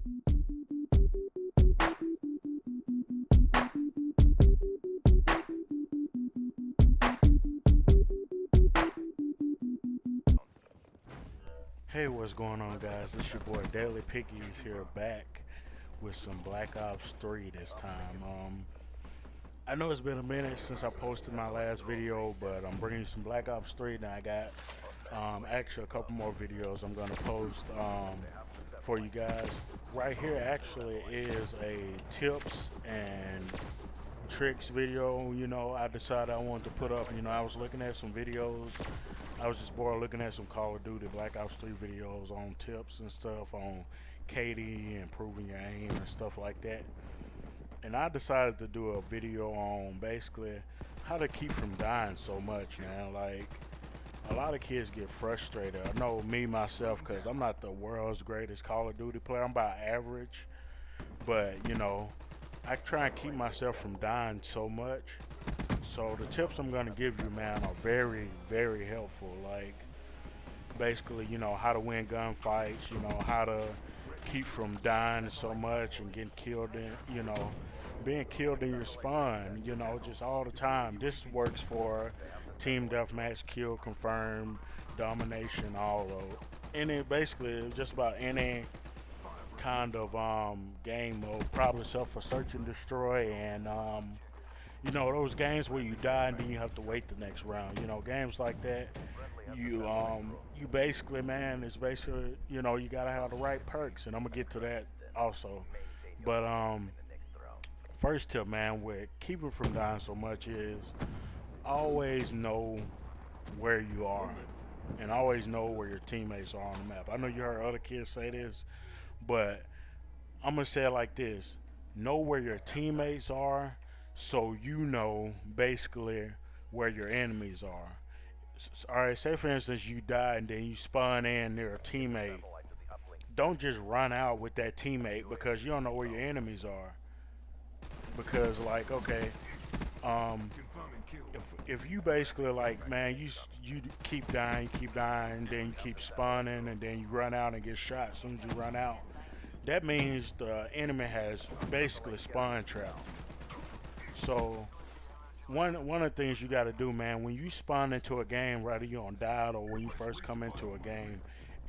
Hey, what's going on, guys? It's your boy Daily Piggies here, back with some Black Ops 3 this time. I know it's been a minute since I posted my last video, but I'm bringing you some Black Ops 3. Now I got actually a couple more videos I'm gonna post for you guys. Right here actually is a tips and tricks video. I decided I wanted to put up. I was looking at some videos. I was just bored looking at some Call of Duty Black Ops 3 videos on tips and stuff on KD, improving your aim and stuff like that. And I decided to do a video on basically how to keep from dying so much, man. Like, a lot of kids get frustrated. I know me myself, because I'm not the world's greatest Call of Duty player. I'm about average, but I try and keep myself from dying so much. So the tips I'm gonna give you, man, are very, very helpful. Like, basically, how to win gunfights, how to keep from dying so much and getting killed in, being killed in your spawn, just all the time. This works for team deathmatch, kill confirm, domination, all of any, basically just about any kind of game mode, probably except for search and destroy and those games where you die and then you have to wait the next round. Games like that. You basically, man, it's basically, you gotta have the right perks, and I'm gonna get to that also. But first tip, man, with keeping from dying so much is always know where you are, and always know where your teammates are on the map. I know you heard other kids say this, but I'm gonna say it like this: know where your teammates are, so you know basically where your enemies are. Alright, say for instance you die and then you spawn in near a teammate. Don't just run out with that teammate because you don't know where your enemies are. Because, like, okay, um, if you basically, like, man, you keep dying, then you keep spawning, and then you run out and get shot. As soon as you run out, that means the enemy has basically spawn trapped. So one of the things you got to do, man, when you spawn into a game, whether you're on dial or when you first come into a game,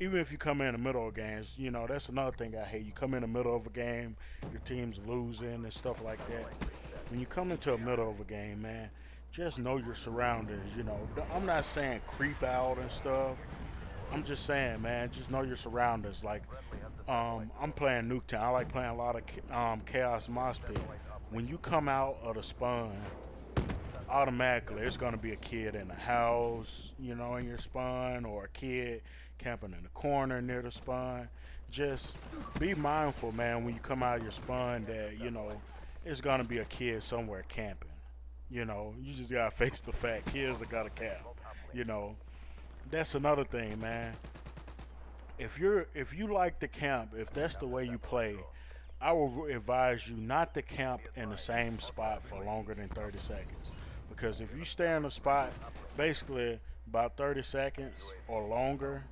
even if you come in the middle of games, that's another thing I hate. You come in the middle of a game, your team's losing and stuff like that. When you come into the middle of a game, man, just know your surroundings. I'm not saying creep out and stuff. I'm just saying, man, just know your surroundings. Like, I'm playing Nuketown. I like playing a lot of Chaos Mosh Pit. When you come out of the spawn, automatically it's going to be a kid in the house, in your spawn, or a kid camping in the corner near the spawn. Just be mindful, man, when you come out of your spawn that, it's going to be a kid somewhere camping. You just got to face the fact kids are going to camp. You know, that's another thing, man. If you like to camp, if that's the way you play, I will advise you not to camp in the same spot for longer than 30 seconds. Because if you stay in a spot basically about 30 seconds or longer,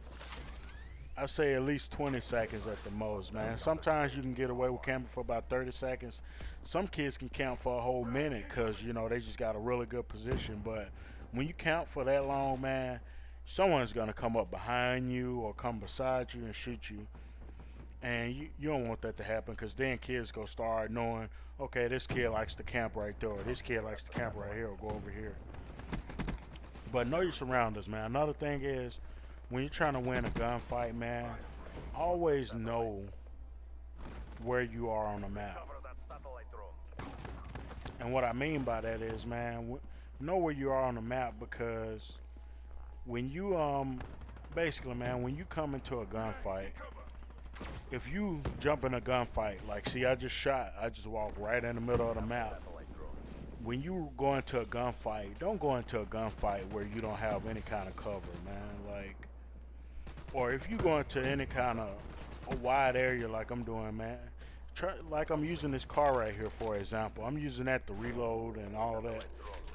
I say at least 20 seconds at the most, man. Sometimes you can get away with camping for about 30 seconds. Some kids can camp for a whole minute because, they just got a really good position. But when you camp for that long, man, someone's going to come up behind you or come beside you and shoot you. And you don't want that to happen, because then kids go start knowing, okay, this kid likes to camp right there, or this kid likes to camp right here, or go over here. But know your surroundings, man. Another thing is, when you're trying to win a gunfight, man, always know where you are on the map. And what I mean by that is, man, know where you are on the map, because when you basically, man, when you come into a gunfight, if you jump in a gunfight, like, see, I just walked right in the middle of the map. When you go into a gunfight, don't go into a gunfight where you don't have any kind of cover, man. Like, or if you go into any kind of a wide area like I'm doing, man, like I'm using this car right here for example. I'm using that to reload and all that.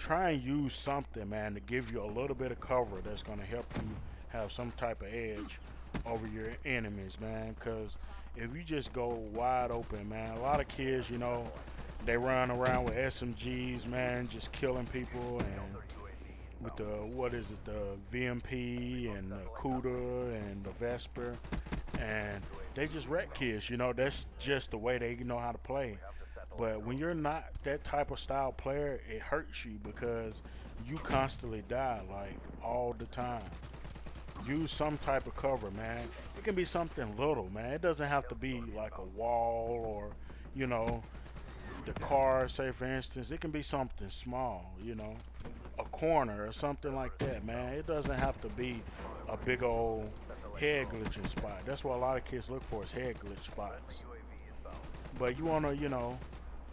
Try and use something, man, to give you a little bit of cover that's going to help you have some type of edge over your enemies, man. Because if you just go wide open, man, a lot of kids, they run around with SMGs, man, just killing people, and with the what is it, the VMP and the CUDA and the Vesper, and they just wreck kids. That's just the way they know how to play. But when you're not that type of style player, it hurts you because you constantly die, like all the time. Use some type of cover, man. It can be something little, man. It doesn't have to be like a wall or, you know, the car, say for instance. It can be something small, a corner or something like that, man. It doesn't have to be a big old head glitching spot. That's what a lot of kids look for is head glitch spots. But you want to,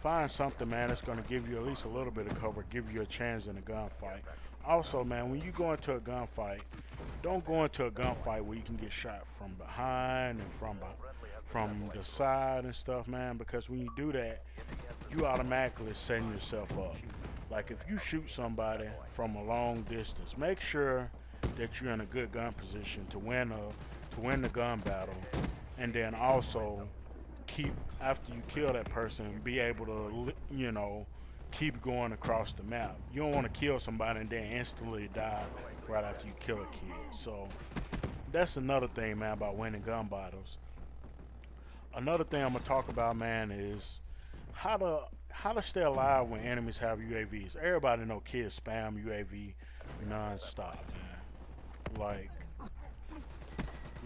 find something, man, that's going to give you at least a little bit of cover, give you a chance in a gunfight. Also, man, when you go into a gunfight, don't go into a gunfight where you can get shot from behind and from the side and stuff, man, because when you do that, you automatically setting yourself up. Like if you shoot somebody from a long distance, make sure that you're in a good gun position to win the gun battle, and then also keep after you kill that person, be able to keep going across the map. You don't want to kill somebody and then instantly die right after you kill a kid. So that's another thing, man, about winning gun battles. Another thing I'm gonna talk about, man, is how to stay alive when enemies have UAVs. Everybody know kids spam UAV non-stop, man.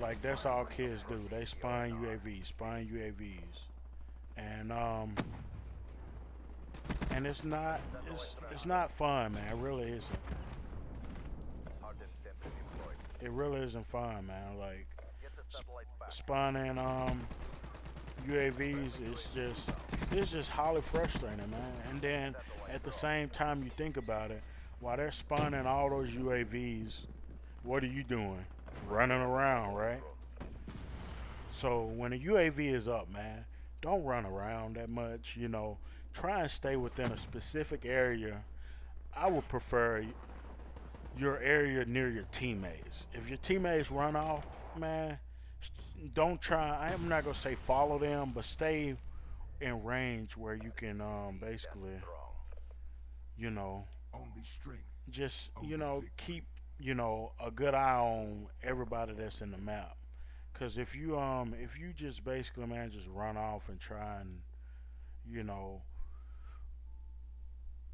Like that's all kids do. They spawn UAVs, and it's not fun, man. It really isn't. It really isn't fun, man. Like spawning UAVs it's just highly frustrating, man. And then at the same time you think about it, while they're spawning all those UAVs, what are you doing? Running around, right? So when a UAV is up, man, don't run around that much, Try and stay within a specific area. I would prefer your area near your teammates. If your teammates run off, man, don't try. I'm not gonna say follow them, but stay in range where you can basically, you know, just keep a good eye on everybody that's in the map. Cause if you just basically, man, just run off and try and you know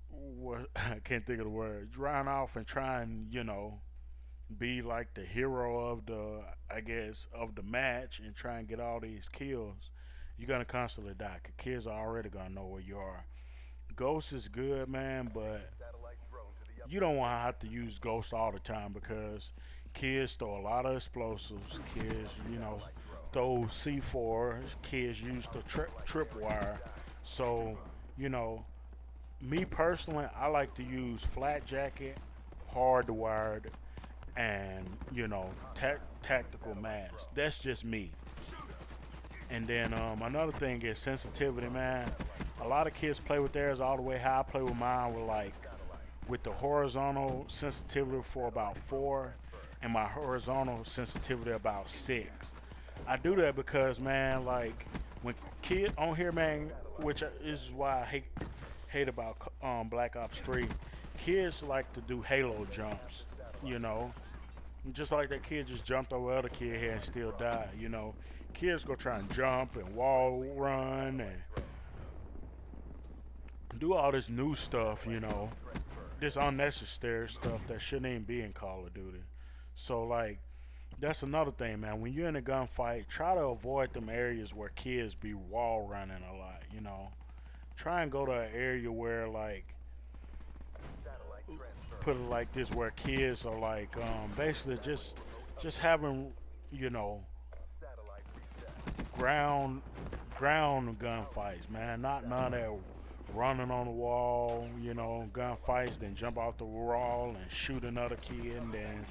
what I can't think of the word, run off and try and be like the hero of the, I guess, of the match and try and get all these kills, you're gonna constantly die. 'Cause kids are already gonna know where you are. Ghost is good, man, but you don't want to have to use Ghost all the time because kids throw a lot of explosives. Kids, throw C4. Kids use the tripwire. So, you know, me personally, I like to use flat jacket, hardwired, and tactical mask. That's just me. And then another thing is sensitivity, man. A lot of kids play with theirs all the way high. I play with mine with the horizontal sensitivity for about 4, and my horizontal sensitivity about 6. I do that because, man, like when kids on here, man, which is why I hate about Black Ops 3. Kids like to do halo jumps, you know, just like that kid just jumped over other kid here and still died. Kids go try and jump and wall run and do all this new stuff, this unnecessary stuff that shouldn't even be in Call of Duty. So like that's another thing, man. When you're in a gunfight, try to avoid them areas where kids be wall running a lot. Try and go to an area where like put it like this, where kids are like basically just having ground ground gunfights, man. Not none of that running on the wall, gunfights, then jump off the wall and shoot another kid, and then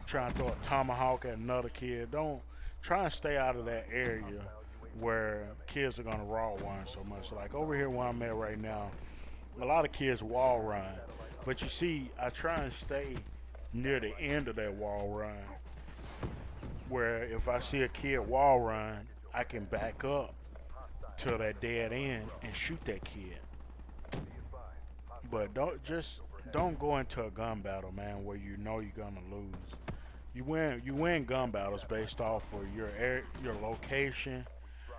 try and throw a tomahawk at another kid. Don't try and stay out of that area where kids are gonna raw run so much. Like over here where I'm at right now, a lot of kids wall run, but you see, I try and stay near the end of that wall run. Where if I see a kid wall run, I can back up to that dead end and shoot that kid. But don't go into a gun battle, man, where you know you're gonna lose. You win gun battles based off of your location,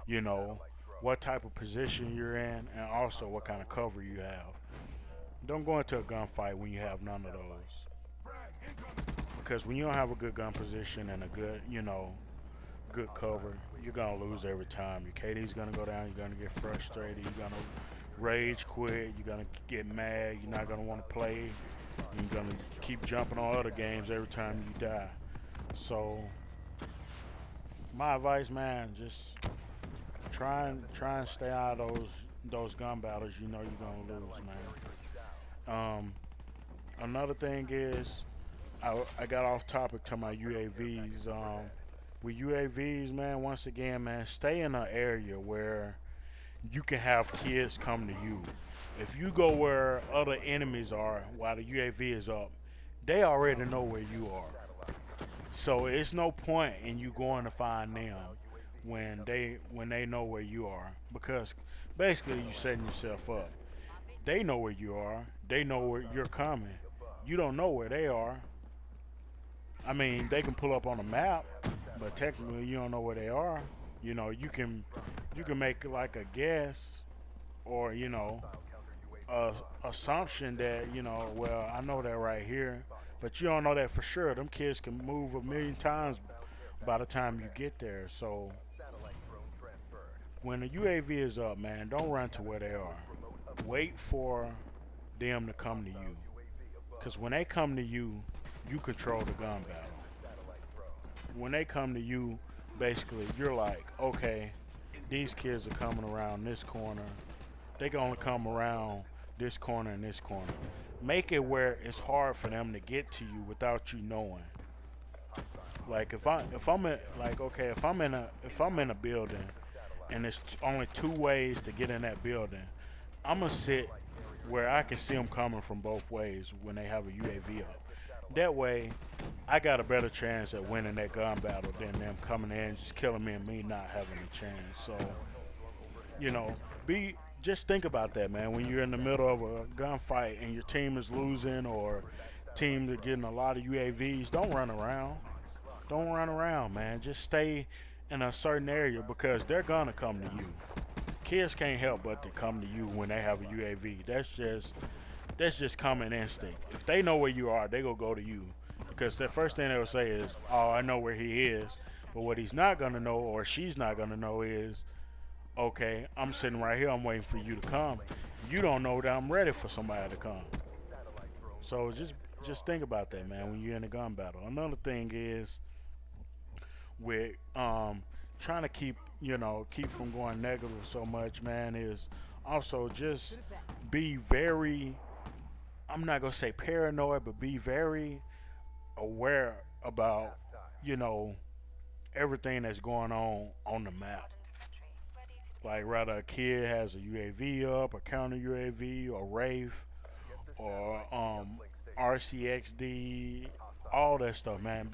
you know, what type of position you're in, and also what kind of cover you have. Don't go into a gunfight when you have none of those. Because when you don't have a good gun position and a good, good cover, you're gonna lose every time. Your KD's gonna go down. You're gonna get frustrated. You're gonna rage quit. You're gonna get mad. You're not gonna want to play. You're gonna keep jumping on other games every time you die. So my advice, man, just try and stay out of those gun battles. You know you're gonna lose, man. Another thing is I got off topic to my UAVs. With UAVs, man, once again, man, stay in an area where you can have kids come to you. If you go where other enemies are while the UAV is up, they already know where you are. So it's no point in you going to find them when they know where you are, because basically you're setting yourself up. They know where you are. They know where you're coming. You don't know where they are. I mean, they can pull up on a map, but technically you don't know where they are. You can make like a guess, or a assumption that well, I know they're right here, but you don't know that for sure. Them kids can move a million times by the time you get there. So when the UAV is up, man, don't run to where they are. Wait for them to come to you, because when they come to you, you control the gun battle. When they come to you, basically you're like, okay, these kids are coming around this corner. They can only come around this corner and this corner. Make it where it's hard for them to get to you without you knowing. Like if I'm in a building and there's only two ways to get in that building, I'm gonna sit where I can see them coming from both ways when they have a UAV up. That way, I got a better chance at winning that gun battle than them coming in just killing me and me not having a chance. So, you know, just think about that, man. When you're in the middle of a gunfight and your team is losing, or teams are getting a lot of UAVs, don't run around. Don't run around, man. Just stay in a certain area, because they're gonna come to you. Kids can't help but to come to you when they have a UAV. That's just common instinct. If they know where you are, they gonna go to you, because the first thing they'll say is, "Oh, I know where he is." But what he's not gonna know, or she's not gonna know, is, "Okay, I'm sitting right here. I'm waiting for you to come. You don't know that I'm ready for somebody to come." So just think about that, man, when you're in a gun battle. Another thing is with trying to keep from going negative so much, man, is also just be very, I'm not gonna say paranoid, but be very aware about you know everything that's going on the map. Like rather a kid has a UAV up, a counter UAV, or Wraith, or RCXD, all that stuff, man.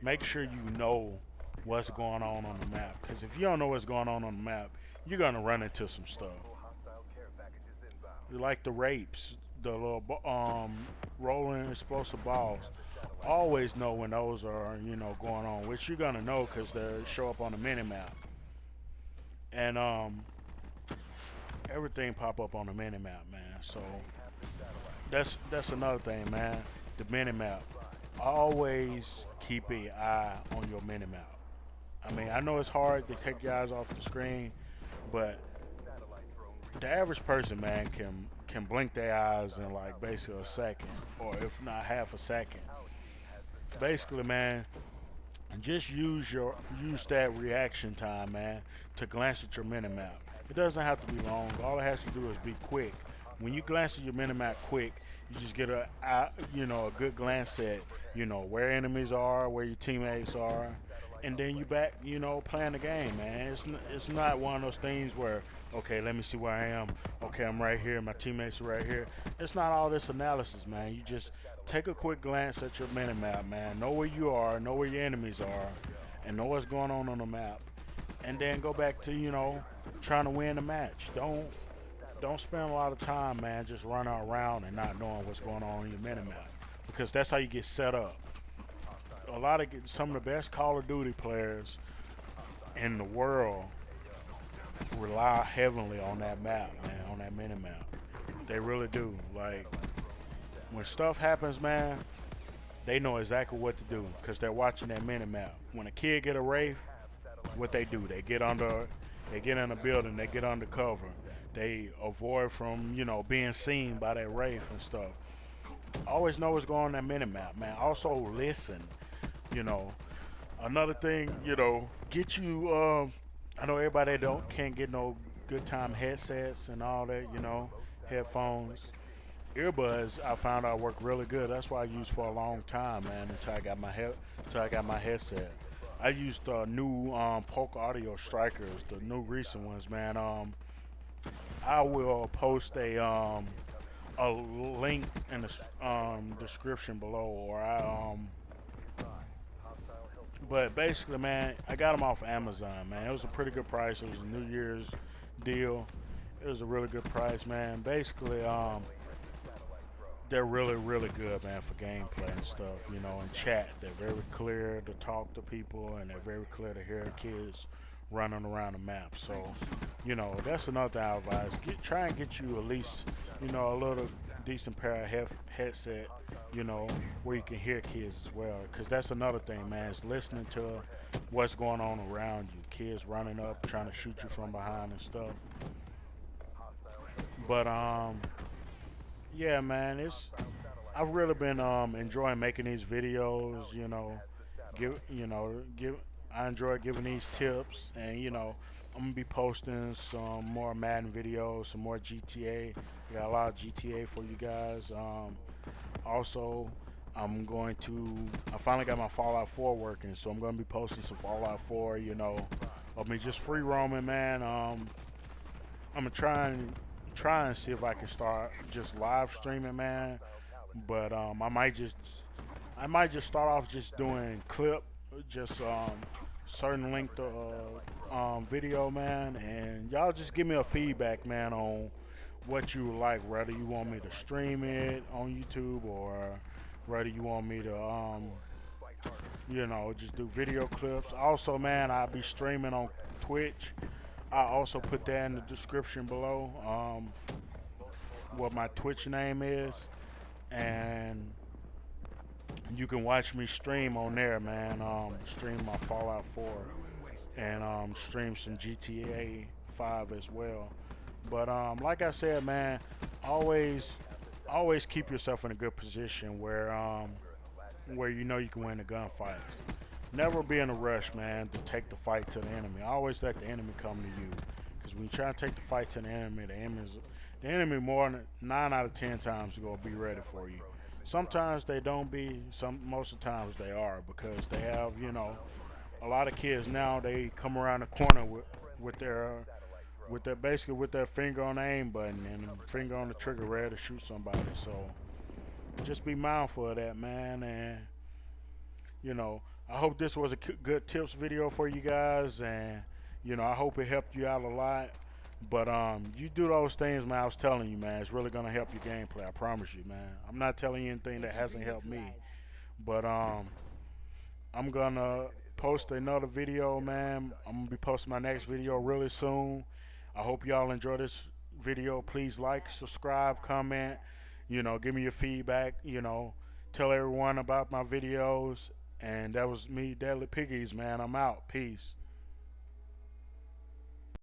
Make sure you know what's going on the map, because if you don't know what's going on the map, you're gonna run into some stuff. Like the rapes, the little rolling explosive balls. Always know when those are going on, which you're gonna know because they show up on the mini map, and everything pop up on the mini map, man. So that's another thing, man. The mini map. Always keep an eye on your mini map. I mean, I know it's hard to take your eyes off the screen, but the average person, man, can blink their eyes in like basically a second, or if not half a second. Basically, man, just use that reaction time, man, to glance at your minimap. It doesn't have to be long. All it has to do is be quick. When you glance at your minimap quick, you just get a good glance at where enemies are, where your teammates are, and then you back playing the game, man. It's not one of those things where, okay, let me see where I am. Okay, I'm right here. My teammates are right here. It's not all this analysis, man. You just take a quick glance at your minimap, man. Know where you are, know where your enemies are, and know what's going on the map. and then go back to trying to win the match. Don't spend a lot of time, man, just running around and not knowing what's going on in your minimap, because that's how you get set up. Some of the best Call of Duty players in the world rely heavily on that map, man, on that minimap. They really do. Like, when stuff happens, man, they know exactly what to do because they're watching that minimap. When a kid get a wraith, what they do, they get in a building, they get under cover, they avoid from being seen by that wraith and stuff. Always know what's going on that minimap, man. Also listen, you know. Another thing, get you. I know everybody can't get no good time headsets and all that, headphones. Earbuds I found out work really good. That's why I used for a long time, man, until I got my headset. I used new Polk Audio Strikers, the new recent ones, man. I will post a link in the description below, or but basically, man, I got them off Amazon, man. It was a pretty good price. It was a New Year's deal. It was a really good price, man. Basically, they're really, really good, man, for gameplay and stuff, and chat. They're very clear to talk to people, and they're very clear to hear kids running around the map. So, that's another thing I advise. Try and get you at least, a little decent pair of headset, where you can hear kids as well. Because that's another thing, man, is listening to what's going on around you. Kids running up, trying to shoot you from behind and stuff. But, yeah, man, I've really been enjoying making these videos. Give I enjoy giving these tips, and I'm gonna be posting some more Madden videos, some more GTA. I got a lot of GTA for you guys. Also, I finally got my Fallout 4 working, so I'm gonna be posting some Fallout 4. Of me just free roaming, man. I'm gonna try and see if I can start just live streaming, man. But I might just start off just doing just certain length of video, man. And y'all just give me a feedback, man, on what you would like. Whether you want me to stream it on YouTube, or whether you want me to just do video clips. Also, man, I'll be streaming on Twitch. I also put that in the description below, what my Twitch name is, and you can watch me stream on there, man. Stream my Fallout 4, and stream some GTA 5 as well. But like I said, man, always keep yourself in a good position where you can win the gunfights. Never be in a rush, man, to take the fight to the enemy. Always let the enemy come to you. Because when you try to take the fight to the enemy, the enemy more than 9 out of 10 times is going to be ready for you. Sometimes they don't be, most of the times they are, because they have, a lot of kids now, they come around the corner with their finger on the aim button and finger on the trigger ready to shoot somebody. So just be mindful of that, man. And I hope this was a good tips video for you guys, and I hope it helped you out a lot. But you do those things, man. I was telling you, man, it's really gonna help your gameplay. I promise you, man. I'm not telling you anything that hasn't helped me. But I'm gonna post another video, man. I'm gonna be posting my next video really soon. I hope y'all enjoy this video. Please like, subscribe, comment. Give me your feedback. Tell everyone about my videos. And that was me, Deadly Piggies, man. I'm out. Peace.